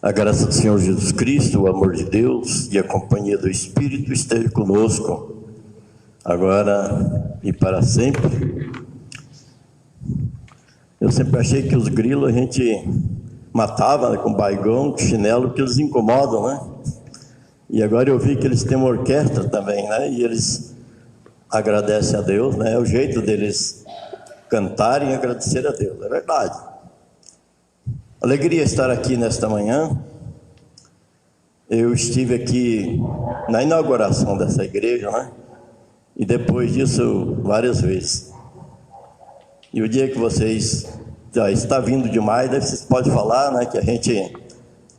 A graça do Senhor Jesus Cristo, o amor de Deus e a companhia do Espírito esteja conosco, agora e para sempre. Eu sempre achei que os grilos a gente matava, né, com baigão, com chinelo, que eles incomodam, né? E agora eu vi que eles têm uma orquestra também, né? E eles agradecem a Deus, né? É o jeito deles cantarem e agradecer a Deus, é verdade. Alegria estar aqui nesta manhã. Eu estive aqui na inauguração dessa igreja, né? E depois disso, várias vezes. E o dia que vocês já está vindo demais, daí vocês podem falar, né? Que a gente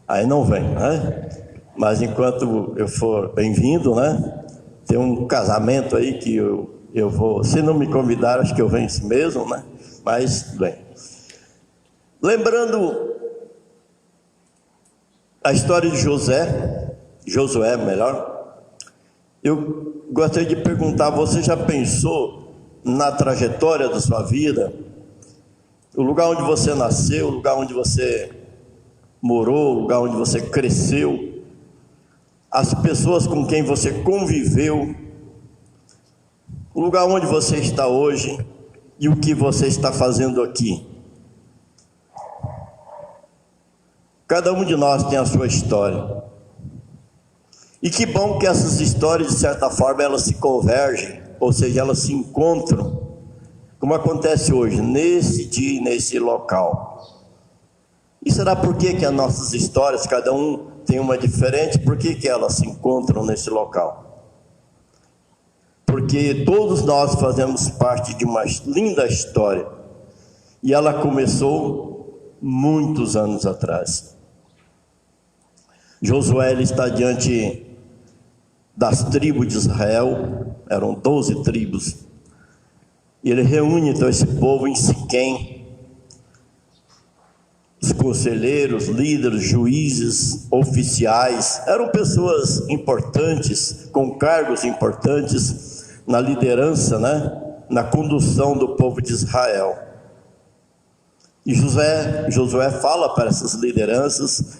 aí não vem, né? Mas enquanto eu for bem-vindo, né? Tem um casamento aí que eu vou, se não me convidar, acho que eu venho assim mesmo, né? Mas, bem. Lembrando a história de Josué melhor, eu gostaria de perguntar, você já pensou na trajetória da sua vida, o lugar onde você nasceu, o lugar onde você morou, o lugar onde você cresceu, as pessoas com quem você conviveu, o lugar onde você está hoje e o que você está fazendo aqui? Cada um de nós tem a sua história. E que bom que essas histórias, de certa forma, elas se convergem, ou seja, elas se encontram, como acontece hoje, nesse dia e nesse local. E será por que as nossas histórias, cada um tem uma diferente, por que elas se encontram nesse local? Porque todos nós fazemos parte de uma linda história, e ela começou muitos anos atrás. Josué ele está diante das tribos de Israel, eram 12 tribos, e ele reúne então esse povo em Siquém, os conselheiros, líderes, juízes, oficiais, eram pessoas importantes, com cargos importantes na liderança, né? Na condução do povo de Israel. E Josué fala para essas lideranças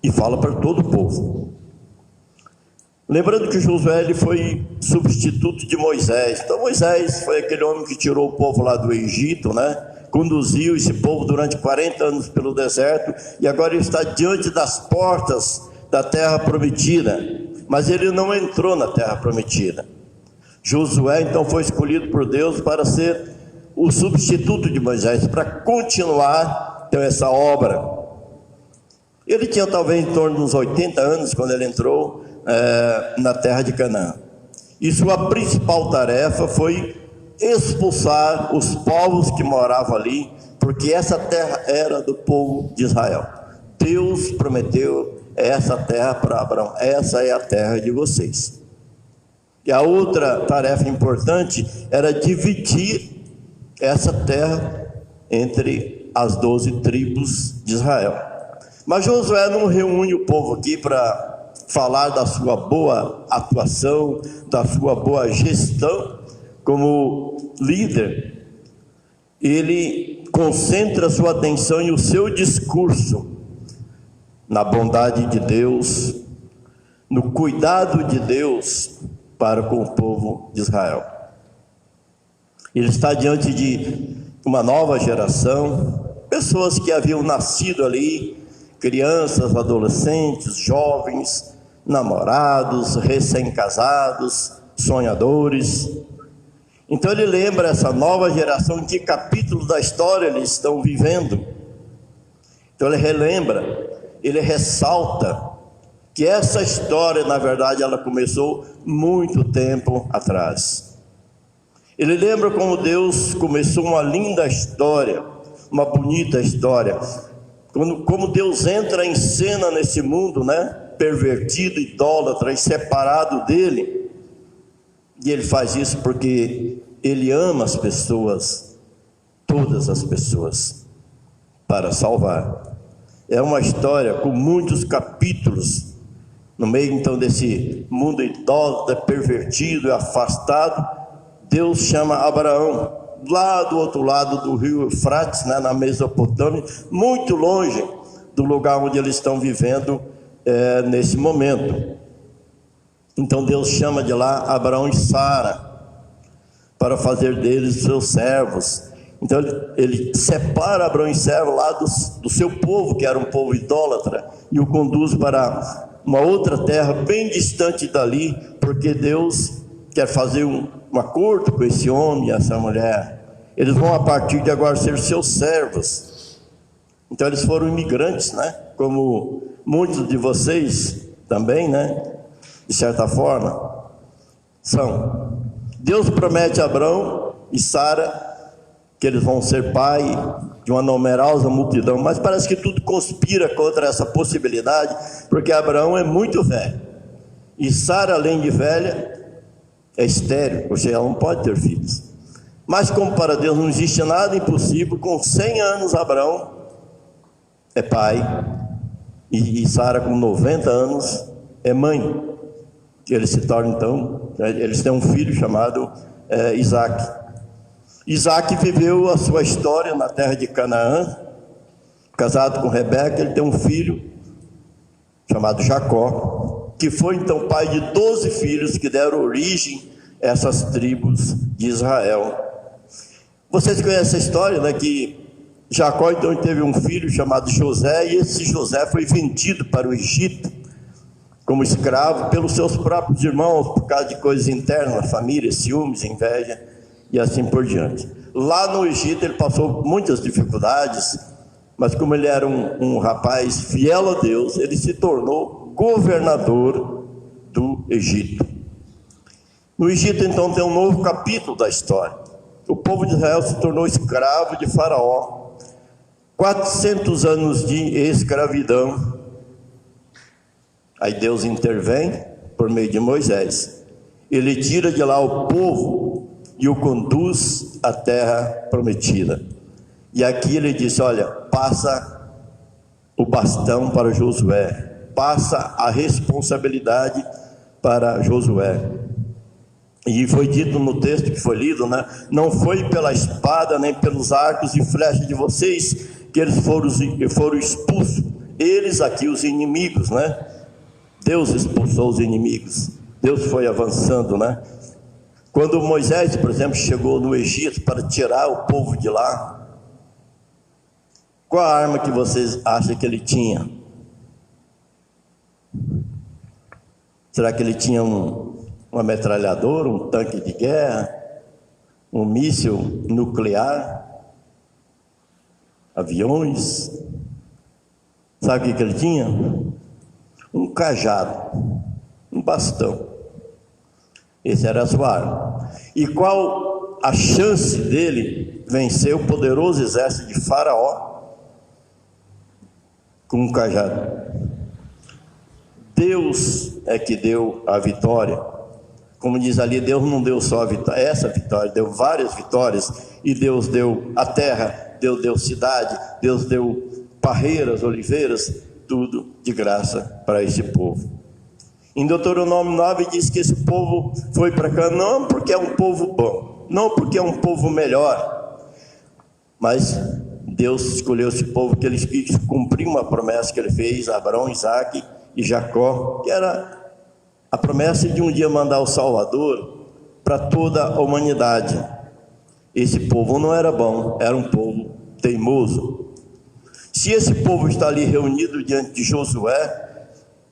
e fala para todo o povo. Lembrando que Josué ele foi substituto de Moisés. Então Moisés foi aquele homem que tirou o povo lá do Egito, né? Conduziu esse povo durante 40 anos pelo deserto, e agora ele está diante das portas da terra prometida, mas ele não entrou na terra prometida. Josué então foi escolhido por Deus para ser o substituto de Moisés, para continuar então essa obra. Ele tinha talvez em torno de uns 80 anos quando ele entrou na terra de Canaã. E sua principal tarefa foi expulsar os povos que moravam ali, porque essa terra era do povo de Israel. Deus prometeu essa terra para Abraão, essa é a terra de vocês. E a outra tarefa importante era dividir essa terra entre as 12 tribos de Israel. Mas Josué não reúne o povo aqui para falar da sua boa atuação, da sua boa gestão como líder. Ele concentra sua atenção e o seu discurso na bondade de Deus, no cuidado de Deus para com o povo de Israel. Ele está diante de uma nova geração, pessoas que haviam nascido ali, crianças, adolescentes, jovens, namorados, recém-casados, sonhadores. Então ele lembra essa nova geração, em que capítulo da história eles estão vivendo. Então ele relembra, ele ressalta que essa história, na verdade, ela começou muito tempo atrás. Ele lembra como Deus começou uma linda história, uma bonita história. Como Deus entra em cena nesse mundo, né? Pervertido, idólatra e separado dele. E ele faz isso porque ele ama as pessoas, todas as pessoas, para salvar. É uma história com muitos capítulos, no meio então desse mundo idólatra, pervertido e afastado. Deus chama Abraão, lá do outro lado do rio Eufrates, né, na Mesopotâmia, muito longe, do lugar onde eles estão vivendo nesse momento. Então Deus chama de lá Abraão e Sara para fazer deles seus servos. Então ele separa Abraão e Sara lá do seu povo, que era um povo idólatra, e o conduz para uma outra terra bem distante dali, porque Deus quer fazer um acordo com esse homem e essa mulher. Eles vão a partir de agora ser seus servos. Então eles foram imigrantes, né? Como muitos de vocês também, né? De certa forma, são. Deus promete a Abraão e Sara que eles vão ser pai de uma numerosa multidão, mas parece que tudo conspira contra essa possibilidade, porque Abraão é muito velho, e Sara, além de velha, é estéril, ou seja, ela não pode ter filhos. Mas como para Deus não existe nada impossível, com 100 anos Abraão é pai, e Sara com 90 anos é mãe. Eles se tornam então, eles têm um filho chamado Isaac. Isaac viveu a sua história na terra de Canaã, casado com Rebeca. Ele tem um filho chamado Jacó, que foi então pai de 12 filhos que deram origem a essas tribos de Israel. Vocês conhecem a história, né? Que Jacó então teve um filho chamado José, e esse José foi vendido para o Egito como escravo pelos seus próprios irmãos, por causa de coisas internas na família, ciúmes, inveja e assim por diante. Lá no Egito ele passou muitas dificuldades, mas como ele era um rapaz fiel a Deus, ele se tornou governador do Egito. No Egito então tem um novo capítulo da história. O povo de Israel se tornou escravo de Faraó. 400 anos de escravidão. Aí Deus intervém por meio de Moisés. Ele tira de lá o povo e o conduz à terra prometida. E aqui ele diz: olha, passa o bastão para Josué, passa a responsabilidade para Josué. E foi dito no texto que foi lido, né? Não foi pela espada nem pelos arcos e flechas de vocês que eles foram expulsos. Eles aqui, os inimigos, né? Deus expulsou os inimigos. Deus foi avançando, né? Quando Moisés, por exemplo, chegou no Egito para tirar o povo de lá, qual a arma que vocês acham que ele tinha? Será que ele tinha uma metralhadora, um tanque de guerra, um míssil nuclear, aviões? Sabe o que ele tinha? Um cajado, um bastão. Esse era a sua arma. E qual a chance dele vencer o poderoso exército de Faraó com um cajado? Deus é que deu a vitória. Como diz ali, Deus não deu só essa vitória, deu várias vitórias. E Deus deu a terra, Deus deu cidade, Deus deu parreiras, oliveiras, tudo de graça para esse povo. Em Deuteronômio 9 diz que esse povo foi para cá não porque é um povo bom, não porque é um povo melhor, mas Deus escolheu esse povo que ele quis cumprir uma promessa que ele fez a Abraão, Isaac e Jacó, que era a promessa de um dia mandar o Salvador para toda a humanidade. Esse povo não era bom, era um povo teimoso. Se esse povo está ali reunido diante de Josué,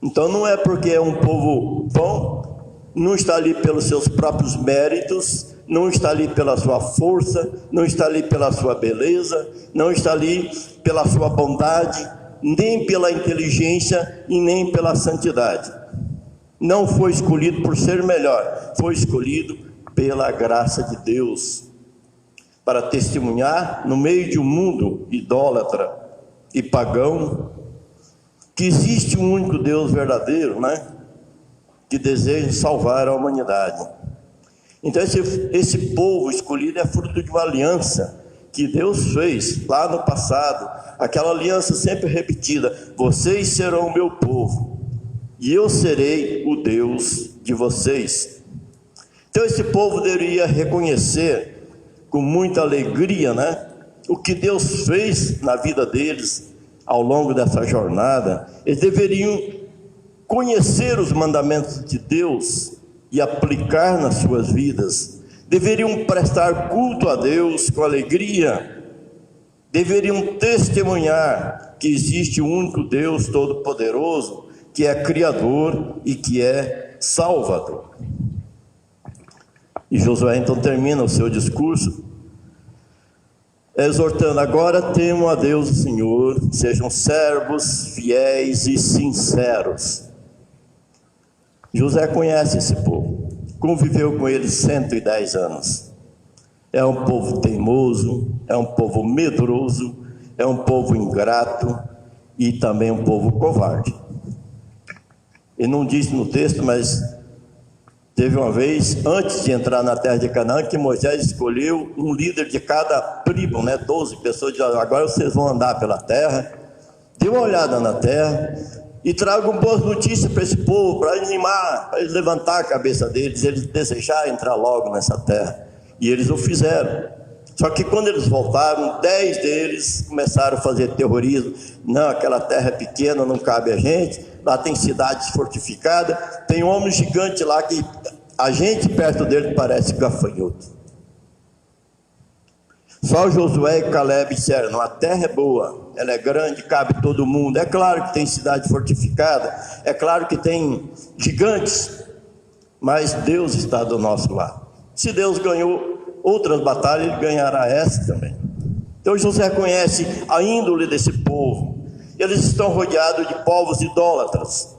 então não é porque é um povo bom, não está ali pelos seus próprios méritos, não está ali pela sua força, não está ali pela sua beleza, não está ali pela sua bondade, nem pela inteligência e nem pela santidade. Não foi escolhido por ser melhor, foi escolhido pela graça de Deus, para testemunhar no meio de um mundo idólatra e pagão, que existe um único Deus verdadeiro, né? Que deseja salvar a humanidade. Então esse povo escolhido é fruto de uma aliança que Deus fez lá no passado, aquela aliança sempre repetida: vocês serão o meu povo, e eu serei o Deus de vocês. Então esse povo deveria reconhecer com muita alegria, né? O que Deus fez na vida deles, ao longo dessa jornada, eles deveriam conhecer os mandamentos de Deus e aplicar nas suas vidas, deveriam prestar culto a Deus com alegria, deveriam testemunhar que existe um único Deus Todo-Poderoso, que é Criador e que é Salvador. E Josué então termina o seu discurso exortando: agora temam a Deus o Senhor, sejam servos, fiéis e sinceros. Josué conhece esse povo, conviveu com eles 110 anos. É um povo teimoso, é um povo medroso, é um povo ingrato e também um povo covarde. Ele não disse no texto, mas teve uma vez, antes de entrar na terra de Canaã, que Moisés escolheu um líder de cada tribo, 12 pessoas, de agora vocês vão andar pela terra, dê uma olhada na terra e tragam boas notícias para esse povo, para animar, para eles levantar a cabeça deles, eles desejarem entrar logo nessa terra. E eles o fizeram. Só que quando eles voltaram, 10 deles começaram a fazer terrorismo. Não, aquela terra é pequena, não cabe a gente. Lá tem cidades fortificadas, tem homem gigante lá que a gente perto dele parece gafanhoto. Só Josué e Caleb disseram: não, a terra é boa, ela é grande, cabe todo mundo. É claro que tem cidade fortificada, é claro que tem gigantes, mas Deus está do nosso lado. Se Deus ganhou outras batalhas, ele ganhará essa também. Então Josué conhece a índole desse povo. Eles estão rodeados de povos idólatras.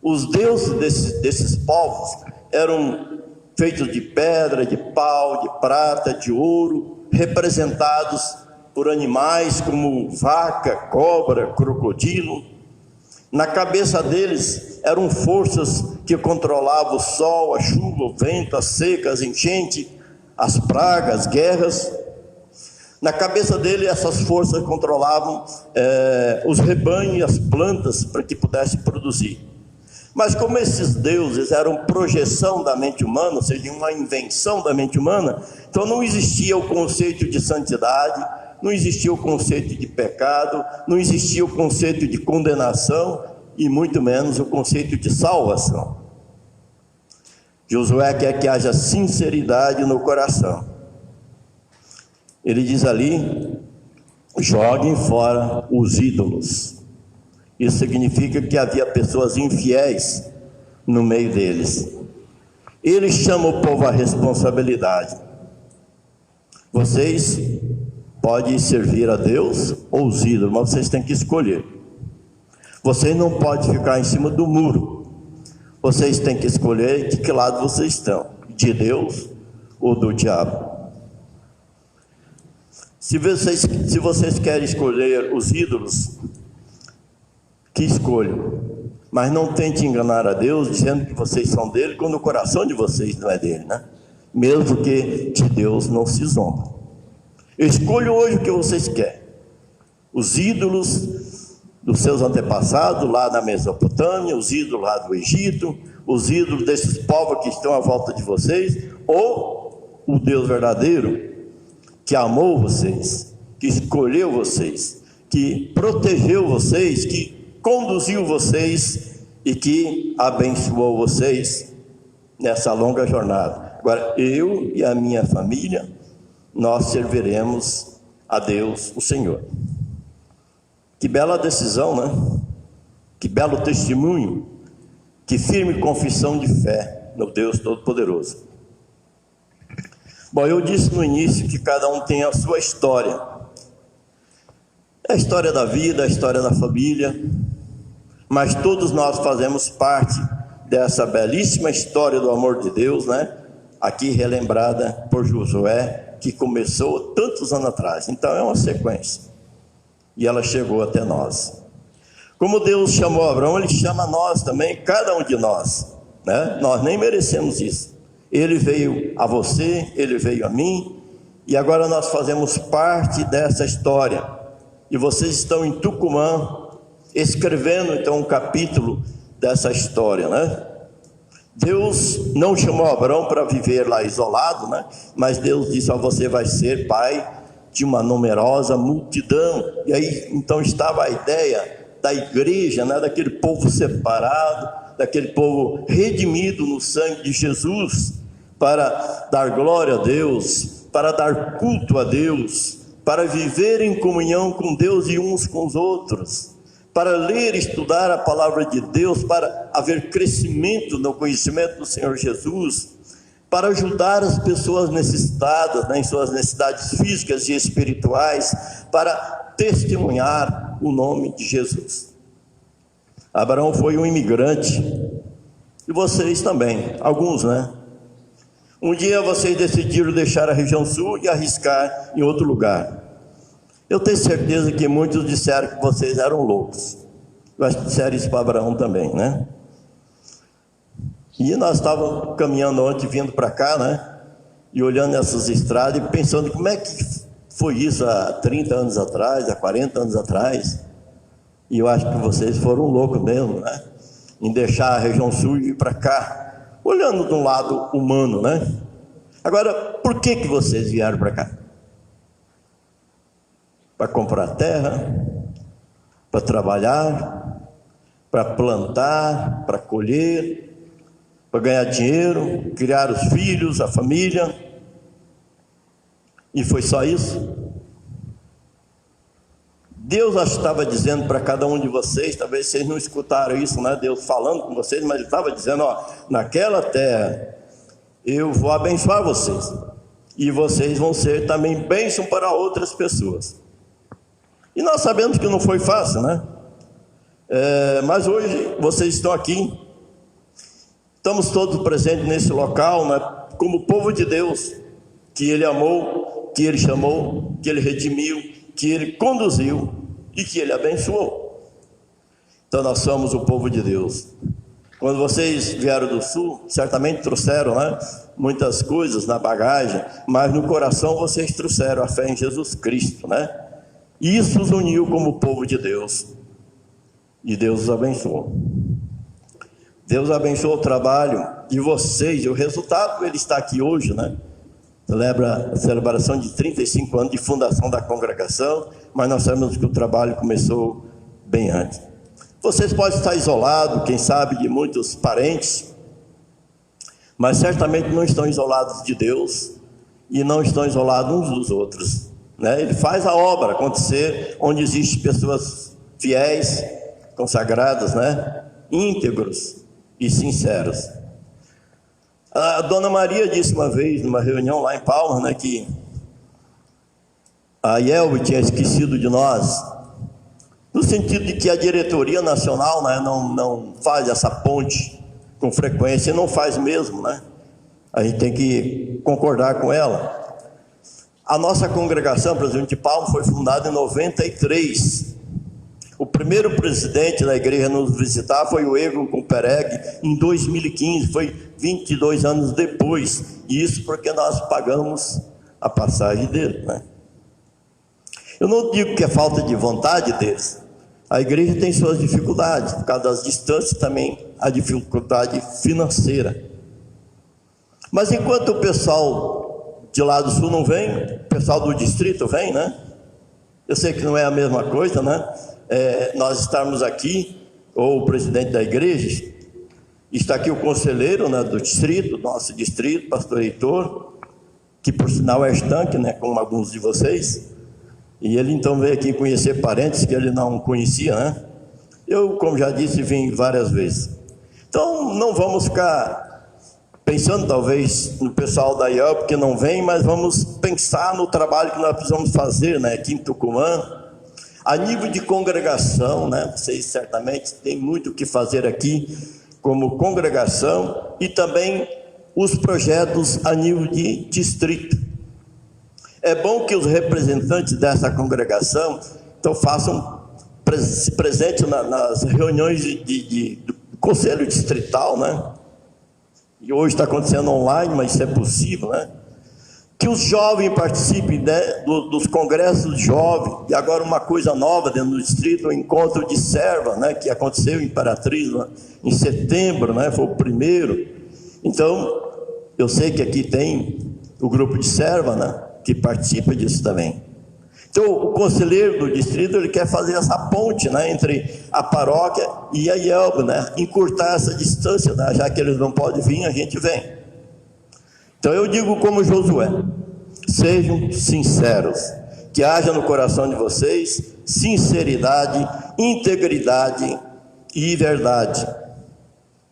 Os deuses desses povos eram feitos de pedra, de pau, de prata, de ouro, representados por animais como vaca, cobra, crocodilo. Na cabeça deles eram forças que controlavam o sol, a chuva, o vento, a seca, as enchentes, as pragas, as guerras. Na cabeça dele, essas forças controlavam os rebanhos e as plantas para que pudesse produzir. Mas como esses deuses eram projeção da mente humana, ou seja, uma invenção da mente humana, então não existia o conceito de santidade, não existia o conceito de pecado, não existia o conceito de condenação e muito menos o conceito de salvação. Josué quer que haja sinceridade no coração. Ele diz ali: joguem fora os ídolos. Isso significa que havia pessoas infiéis no meio deles. Ele chama o povo à responsabilidade. Vocês podem servir a Deus ou os ídolos, mas vocês têm que escolher. Vocês não podem ficar em cima do muro. Vocês têm que escolher de que lado vocês estão, de Deus ou do diabo. Se vocês querem escolher os ídolos, que escolham, mas não tente enganar a Deus dizendo que vocês são dele, quando o coração de vocês não é dele, mesmo que de Deus não se zomba. Escolham hoje o que vocês querem: os ídolos dos seus antepassados lá na Mesopotâmia, os ídolos lá do Egito, os ídolos desses povos que estão à volta de vocês, ou o Deus verdadeiro que amou vocês, que escolheu vocês, que protegeu vocês, que conduziu vocês e que abençoou vocês nessa longa jornada. Agora, eu e a minha família, nós serviremos a Deus, o Senhor. Que bela decisão, Que belo testemunho, que firme confissão de fé no Deus Todo-Poderoso. Bom, eu disse no início que cada um tem a sua história. É a história da vida, a história da família, mas todos nós fazemos parte dessa belíssima história do amor de Deus, aqui relembrada por Josué, que começou tantos anos atrás. Então é uma sequência, e ela chegou até nós. Como Deus chamou Abraão, Ele chama nós também, cada um de nós, Nós nem merecemos isso. Ele veio a você, Ele veio a mim, e agora nós fazemos parte dessa história. E vocês estão em Tucumã, escrevendo então um capítulo dessa história, Deus não chamou Abraão para viver lá isolado, mas Deus disse: você vai ser pai de uma numerosa multidão. E aí então estava a ideia da igreja, né, daquele povo separado, daquele povo redimido no sangue de Jesus, para dar glória a Deus, para dar culto a Deus, para viver em comunhão com Deus e uns com os outros, para ler e estudar a palavra de Deus, para haver crescimento no conhecimento do Senhor Jesus, para ajudar as pessoas necessitadas, né, em suas necessidades físicas e espirituais, para testemunhar o nome de Jesus. Abraão foi um imigrante, e vocês também, alguns, né? Um dia vocês decidiram deixar a região sul e arriscar em outro lugar. Eu tenho certeza que muitos disseram que vocês eram loucos. Eu acho que disseram isso para Abraão também, né? E nós estávamos caminhando ontem, vindo para cá, né? E olhando essas estradas e pensando como é que foi isso há 30 anos atrás, há 40 anos atrás. E eu acho que vocês foram loucos mesmo, né? Em deixar a região sul e ir para cá, olhando de um lado humano, né? Agora, por que vocês vieram para cá? Para comprar terra, para trabalhar, para plantar, para colher, para ganhar dinheiro, criar os filhos, a família. E foi só isso? Deus estava dizendo para cada um de vocês, talvez vocês não escutaram isso, né? Deus falando com vocês, mas Ele estava dizendo, ó, naquela terra eu vou abençoar vocês, e vocês vão ser também bênção para outras pessoas. E nós sabemos que não foi fácil, né? Mas hoje vocês estão aqui, estamos todos presentes nesse local, né? Como povo de Deus, que Ele amou, que Ele chamou, que Ele redimiu, que Ele conduziu e que Ele abençoou. Então nós somos o povo de Deus. Quando vocês vieram do sul, certamente trouxeram, né, muitas coisas na bagagem, mas no coração vocês trouxeram a fé em Jesus Cristo, né? E isso os uniu como povo de Deus. E Deus os abençoou. Deus abençoou o trabalho de vocês, e o resultado Ele está aqui hoje, né? Celebra a celebração de 35 anos de fundação da congregação, mas nós sabemos que o trabalho começou bem antes. Vocês podem estar isolados, quem sabe, de muitos parentes, mas certamente não estão isolados de Deus e não estão isolados uns dos outros, né? Ele faz a obra acontecer onde existem pessoas fiéis, consagradas, né? Íntegros e sinceros. A dona Maria disse uma vez, numa reunião lá em Palmas, né, que a IELB tinha esquecido de nós, no sentido de que a diretoria nacional, né, não faz essa ponte com frequência, e não faz mesmo, né? A gente tem que concordar com ela. A nossa congregação, Presidente de Palmas, foi fundada em 93. O primeiro presidente da igreja a nos visitar foi o Egon Kumpereg, em 2015, foi 22 anos depois, e isso porque nós pagamos a passagem dele, né? Eu não digo que é falta de vontade deles, a igreja tem suas dificuldades, por causa das distâncias também, a dificuldade financeira. Mas enquanto o pessoal de lá do sul não vem, o pessoal do distrito vem, né? Eu sei que não é a mesma coisa, né? Nós estarmos aqui, ou o presidente da igreja, está aqui o conselheiro, né, do distrito, nosso distrito, pastor Heitor, que por sinal é estanque, né, como alguns de vocês, e ele então veio aqui conhecer parentes que ele não conhecia, né? Eu, como já disse, vim várias vezes. Então não vamos ficar pensando talvez no pessoal da IELB que não vem, mas vamos pensar no trabalho que nós precisamos fazer, né, aqui em Tucumã. A nível de congregação, né, vocês certamente têm muito o que fazer aqui como congregação, e também os projetos a nível de distrito. É bom que os representantes dessa congregação então se presente nas reuniões do conselho distrital, né? E hoje está acontecendo online, mas isso é possível, né? Que os jovens participem, né, dos congressos jovens. E agora uma coisa nova dentro do distrito, o encontro de serva, né, que aconteceu em Imperatriz, né, em setembro, né, foi o primeiro. Então, eu sei que aqui tem o grupo de serva, né, que participa disso também. Então, o conselheiro do distrito, ele quer fazer essa ponte, né, entre a paróquia e a IELB, né, encurtar essa distância, né, já que eles não podem vir, a gente vem. Então, eu digo como Josué: sejam sinceros, que haja no coração de vocês sinceridade, integridade e verdade.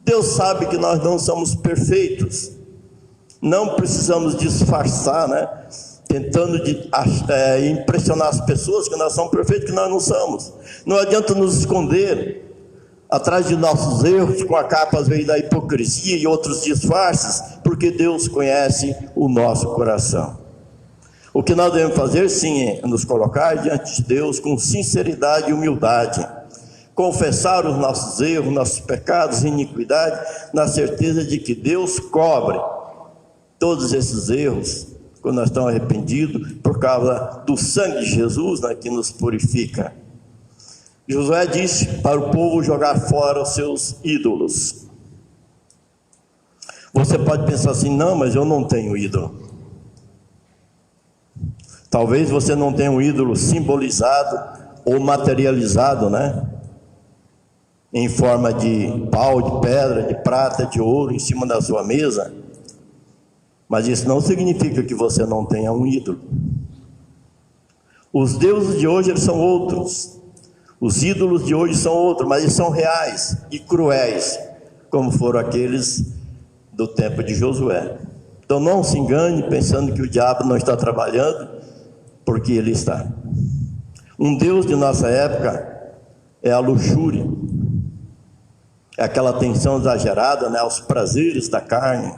Deus sabe que nós não somos perfeitos, não precisamos disfarçar, né, tentando impressionar as pessoas que nós somos perfeitos, que nós não somos. Não adianta nos esconder atrás de nossos erros, com a capa às vezes da hipocrisia e outros disfarces, porque Deus conhece o nosso coração. O que nós devemos fazer, sim, é nos colocar diante de Deus com sinceridade e humildade, confessar os nossos erros, nossos pecados e iniquidade, na certeza de que Deus cobre todos esses erros quando nós estamos arrependidos, por causa do sangue de Jesus, né, que nos purifica. Josué disse para o povo jogar fora os seus ídolos. Você pode pensar assim: não, mas eu não tenho ídolo. Talvez você não tenha um ídolo simbolizado ou materializado, né, em forma de pau, de pedra, de prata, de ouro, em cima da sua mesa. Mas isso não significa que você não tenha um ídolo. Os deuses de hoje, eles são outros. Os ídolos de hoje são outros, mas eles são reais e cruéis, como foram aqueles do tempo de Josué. Então não se engane pensando que o diabo não está trabalhando, porque ele está. Um Deus de nossa época é a luxúria, é aquela atenção exagerada, né, aos prazeres da carne,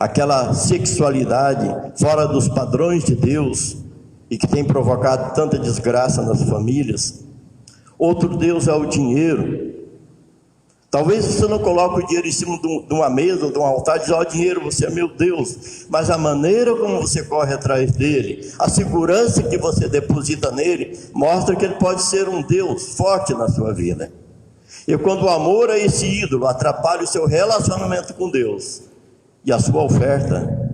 aquela sexualidade fora dos padrões de Deus e que tem provocado tanta desgraça nas famílias. Outro Deus é o dinheiro. Talvez você não coloque o dinheiro em cima de uma mesa ou de um altar e diz: ó, dinheiro, você é meu Deus. Mas a maneira como você corre atrás dele, a segurança que você deposita nele, mostra que ele pode ser um Deus forte na sua vida. E quando o amor a esse ídolo atrapalha o seu relacionamento com Deus e a sua oferta,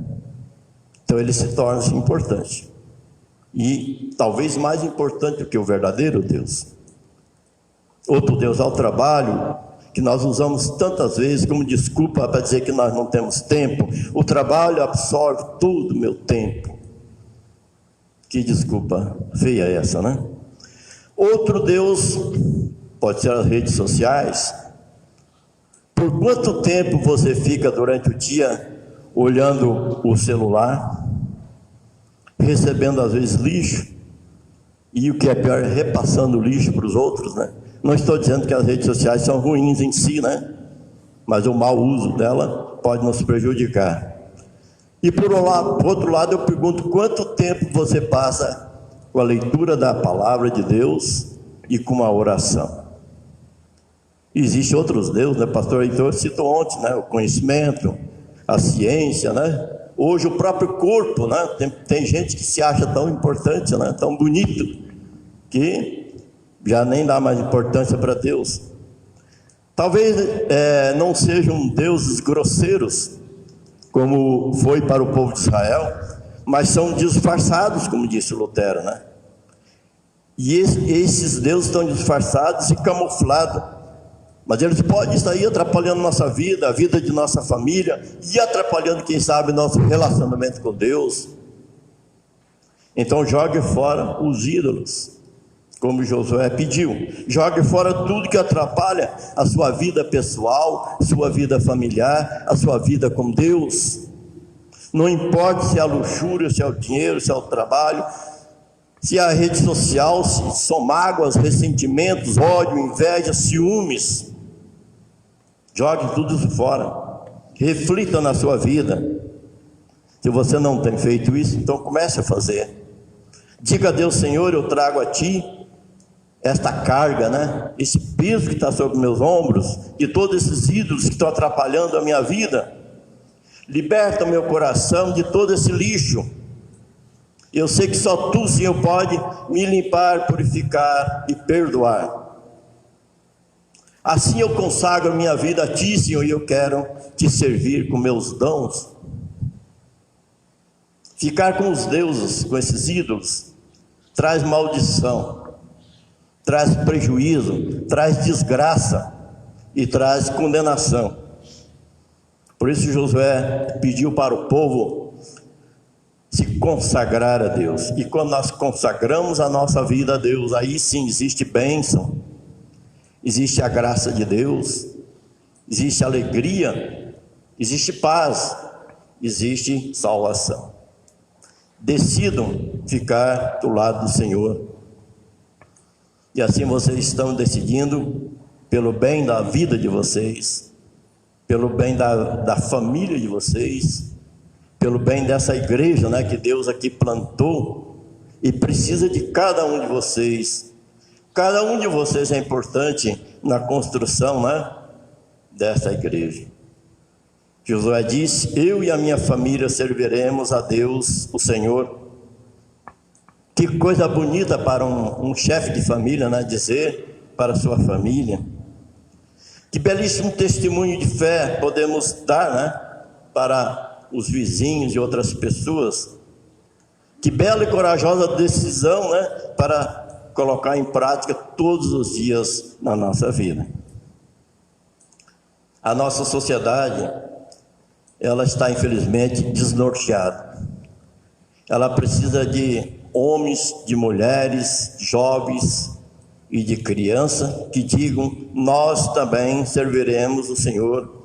então ele se torna importante, e talvez mais importante do que o verdadeiro Deus. Outro Deus é o trabalho, que nós usamos tantas vezes como desculpa para dizer que nós não temos tempo. O trabalho absorve todo o meu tempo. Que desculpa feia essa, né? Outro Deus pode ser as redes sociais. Por quanto tempo você fica durante o dia olhando o celular, recebendo às vezes lixo, e o que é pior, repassando lixo para os outros, né? Não estou dizendo que as redes sociais são ruins em si, né? Mas o mau uso dela pode nos prejudicar. E por outro lado, eu pergunto: quanto tempo você passa com a leitura da palavra de Deus e com a oração? Existem outros deuses, né? O pastor Heitor citou ontem, né? O conhecimento, a ciência, né? Hoje o próprio corpo, né? Tem gente que se acha tão importante, né? Tão bonito, que já nem dá mais importância para Deus. Talvez não sejam deuses grosseiros, como foi para o povo de Israel, mas são disfarçados, como disse Lutero, né? E esses deuses estão disfarçados e camuflados, mas eles podem estar aí atrapalhando nossa vida, a vida de nossa família, e atrapalhando, quem sabe, nosso relacionamento com Deus. Então jogue fora os ídolos, como Josué pediu. Jogue fora tudo que atrapalha a sua vida pessoal, sua vida familiar, a sua vida com Deus. Não importa se é a luxúria, se é o dinheiro, se é o trabalho, se é a rede social, se são mágoas, ressentimentos, ódio, inveja, ciúmes. Jogue tudo isso fora. Reflita na sua vida. Se você não tem feito isso, então comece a fazer. Diga a Deus: Senhor, eu trago a Ti esta carga, né? Esse peso que está sobre meus ombros, de todos esses ídolos que estão atrapalhando a minha vida. Liberta o meu coração de todo esse lixo. Eu sei que só Tu, Senhor, pode me limpar, purificar e perdoar. Assim eu consagro a minha vida a Ti, Senhor, e eu quero Te servir com meus dons. Ficar com os deuses, com esses ídolos, traz maldição, traz prejuízo, traz desgraça e traz condenação. Por isso Josué pediu para o povo se consagrar a Deus. E quando nós consagramos a nossa vida a Deus, aí sim existe bênção, existe a graça de Deus, existe alegria, existe paz, existe salvação. Decidam ficar do lado do Senhor. E assim vocês estão decidindo pelo bem da vida de vocês, pelo bem da família de vocês, pelo bem dessa igreja, né, que Deus aqui plantou e precisa de cada um de vocês. Cada um de vocês é importante na construção, né, dessa igreja. Josué disse: eu e a minha família serviremos a Deus, o Senhor. Que coisa bonita para um chefe de família, né, dizer para a sua família. Que belíssimo testemunho de fé podemos dar, né, para os vizinhos e outras pessoas. Que bela e corajosa decisão, né, para colocar em prática todos os dias na nossa vida. A nossa sociedade, ela está infelizmente desnorteada. Ela precisa de homens, de mulheres, jovens e de crianças que digam: nós também serviremos o Senhor,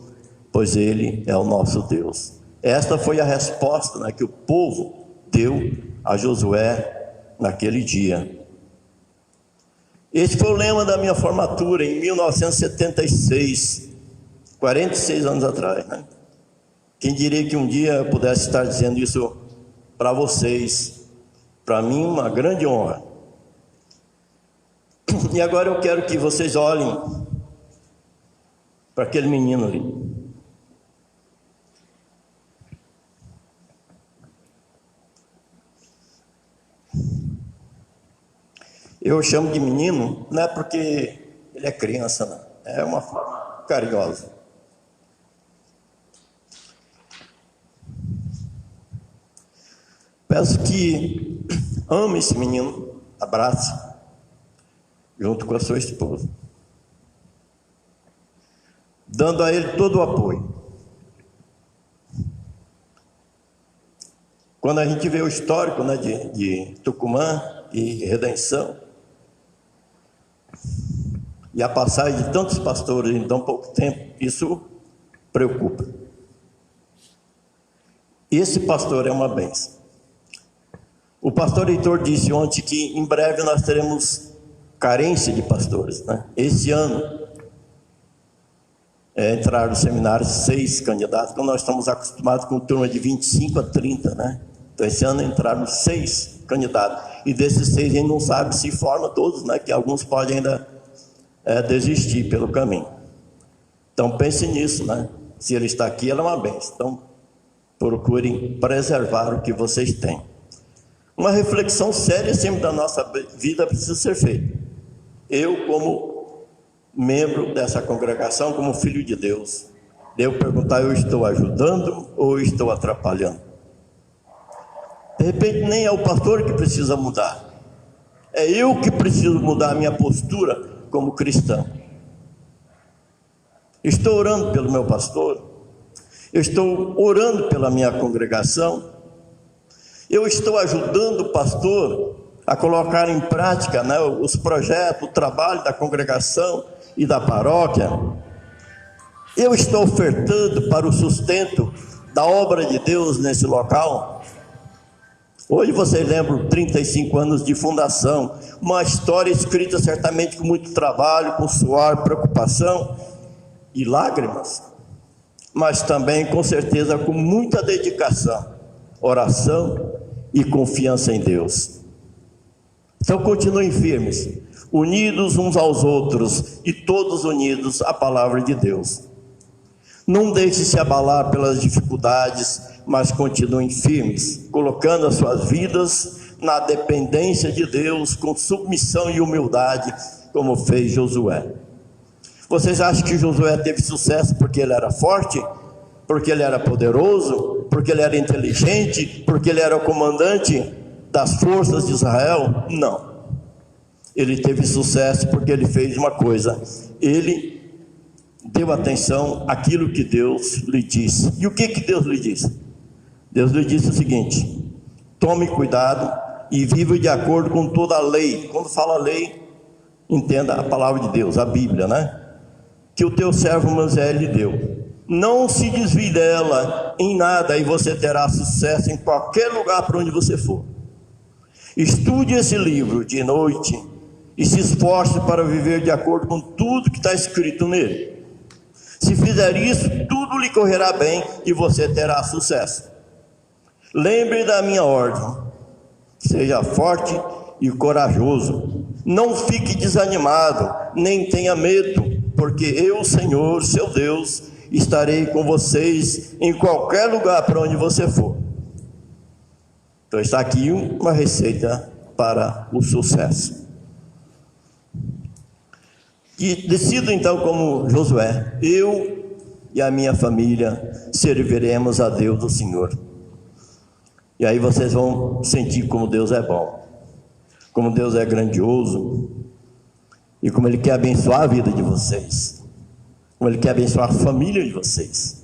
pois Ele é o nosso Deus. Esta foi a resposta, né, que o povo deu a Josué naquele dia. Esse foi o lema da minha formatura em 1976, 46 anos atrás, né? Quem diria que um dia eu pudesse estar dizendo isso para vocês? Para mim, uma grande honra. E agora eu quero que vocês olhem para aquele menino ali. Eu chamo de menino, não é porque ele é criança, não. É uma forma carinhosa. Peço que ame esse menino, abrace, junto com a sua esposa, dando a ele todo o apoio. Quando a gente vê o histórico, né, de Tucumã e Redenção, e a passagem de tantos pastores em tão pouco tempo, isso preocupa. Esse pastor é uma bênção. O pastor Heitor disse ontem que em breve nós teremos carência de pastores, né? Esse ano entraram no seminário 6 candidatos, então nós estamos acostumados com turma de 25 a 30, né? Então esse ano entraram 6 candidatos, e desses 6 a gente não sabe se forma todos, né? Que alguns podem ainda desistir pelo caminho. Então pense nisso, né? Se ele está aqui, ela é uma bênção. Então procurem preservar o que vocês têm. Uma reflexão séria sempre da nossa vida precisa ser feita. Eu, como membro dessa congregação, como filho de Deus, devo perguntar: eu estou ajudando ou estou atrapalhando? De repente nem é o pastor que precisa mudar, é eu que preciso mudar a minha postura como cristão. Estou orando pelo meu pastor, eu estou orando pela minha congregação, eu estou ajudando o pastor a colocar em prática, né, os projetos, o trabalho da congregação e da paróquia. Eu estou ofertando para o sustento da obra de Deus nesse local. Hoje vocês lembram 35 anos de fundação, uma história escrita certamente com muito trabalho, com suor, preocupação e lágrimas, mas também com certeza com muita dedicação, oração e confiança em Deus. Então continuem firmes, unidos uns aos outros e todos unidos à palavra de Deus. Não deixe se abalar pelas dificuldades, mas continuem firmes, colocando as suas vidas na dependência de Deus, com submissão e humildade, como fez Josué. Vocês acham que Josué teve sucesso porque ele era forte? Porque ele era poderoso? Porque ele era inteligente? Porque ele era o comandante? das forças de Israel? Não. Ele teve sucesso porque ele fez uma coisa: ele deu atenção àquilo que Deus lhe disse. E o que Deus lhe disse? Deus lhe disse o seguinte: tome cuidado e viva de acordo com toda a lei. Quando fala lei, entenda a palavra de Deus, a Bíblia, né? Que o teu servo Moisés lhe deu. Não se desvie dela em nada, e você terá sucesso em qualquer lugar para onde você for. Estude esse livro de noite e se esforce para viver de acordo com tudo que está escrito nele. Se fizer isso, tudo lhe correrá bem e você terá sucesso. Lembre da minha ordem: seja forte e corajoso. Não fique desanimado, nem tenha medo, porque eu, Senhor, seu Deus, estarei com vocês em qualquer lugar para onde você for. Então está aqui uma receita para o sucesso. E decido então, como Josué: eu e a minha família serviremos a Deus, o Senhor. E aí vocês vão sentir como Deus é bom, como Deus é grandioso, e como Ele quer abençoar a vida de vocês, como Ele quer abençoar a família de vocês,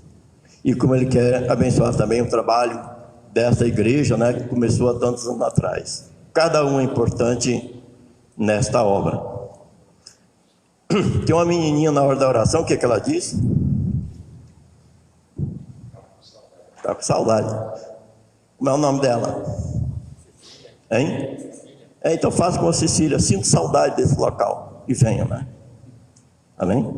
e como Ele quer abençoar também o trabalho desta igreja, né, que começou há tantos anos atrás. Cada um é importante nesta obra. Tem uma menininha na hora da oração, o que ela disse? Está com saudade. Como é o nome dela? Hein? Então faça com a Cecília: sinto saudade desse local. E venha, né? Amém?